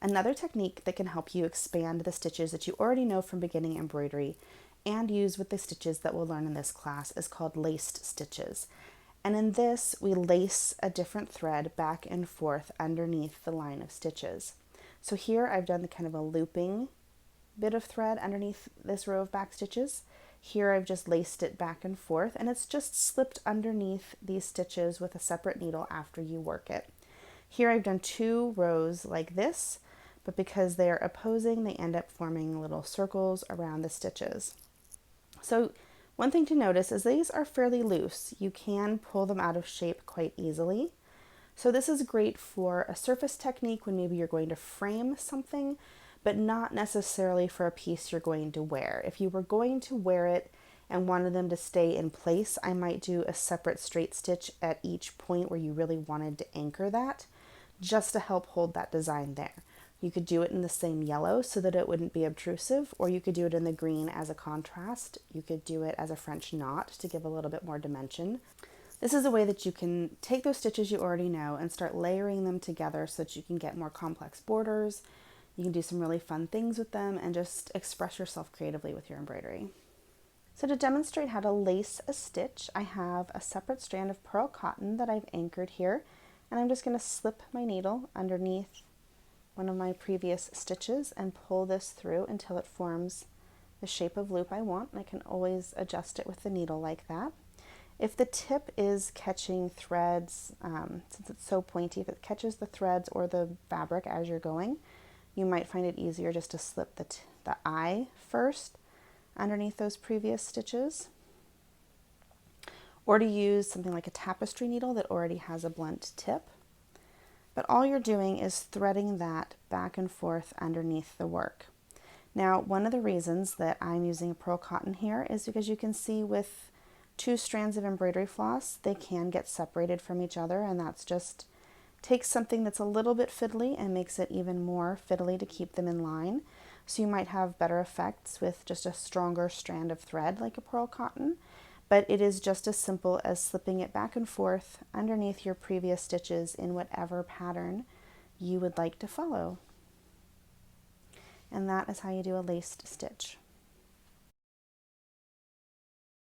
Another technique that can help you expand the stitches that you already know from beginning embroidery and use with the stitches that we'll learn in this class is called laced stitches. And in this, we lace a different thread back and forth underneath the line of stitches. So here I've done kind of a looping bit of thread underneath this row of back stitches. Here I've just laced it back and forth, and it's just slipped underneath these stitches with a separate needle after you work it. Here I've done 2 rows like this, but because they are opposing, they end up forming little circles around the stitches. So one thing to notice is these are fairly loose. You can pull them out of shape quite easily. So this is great for a surface technique when maybe you're going to frame something, but not necessarily for a piece you're going to wear. If you were going to wear it and wanted them to stay in place, I might do a separate straight stitch at each point where you really wanted to anchor that, just to help hold that design there. You could do it in the same yellow so that it wouldn't be obtrusive, or you could do it in the green as a contrast. You could do it as a French knot to give a little bit more dimension. This is a way that you can take those stitches you already know and start layering them together so that you can get more complex borders. You can do some really fun things with them and just express yourself creatively with your embroidery. So to demonstrate how to lace a stitch, I have a separate strand of pearl cotton that I've anchored here, and I'm just going to slip my needle underneath one of my previous stitches and pull this through until it forms the shape of loop I want. And I can always adjust it with the needle like that. If the tip is catching threads, since it's so pointy, if it catches the threads or the fabric as you're going, you might find it easier just to slip the eye first underneath those previous stitches, or to use something like a tapestry needle that already has a blunt tip. But all you're doing is threading that back and forth underneath the work. Now, one of the reasons that I'm using a pearl cotton here is because you can see with 2 strands of embroidery floss, they can get separated from each other, and that's just takes something that's a little bit fiddly and makes it even more fiddly to keep them in line. So you might have better effects with just a stronger strand of thread like a pearl cotton, but it is just as simple as slipping it back and forth underneath your previous stitches in whatever pattern you would like to follow. And that is how you do a laced stitch.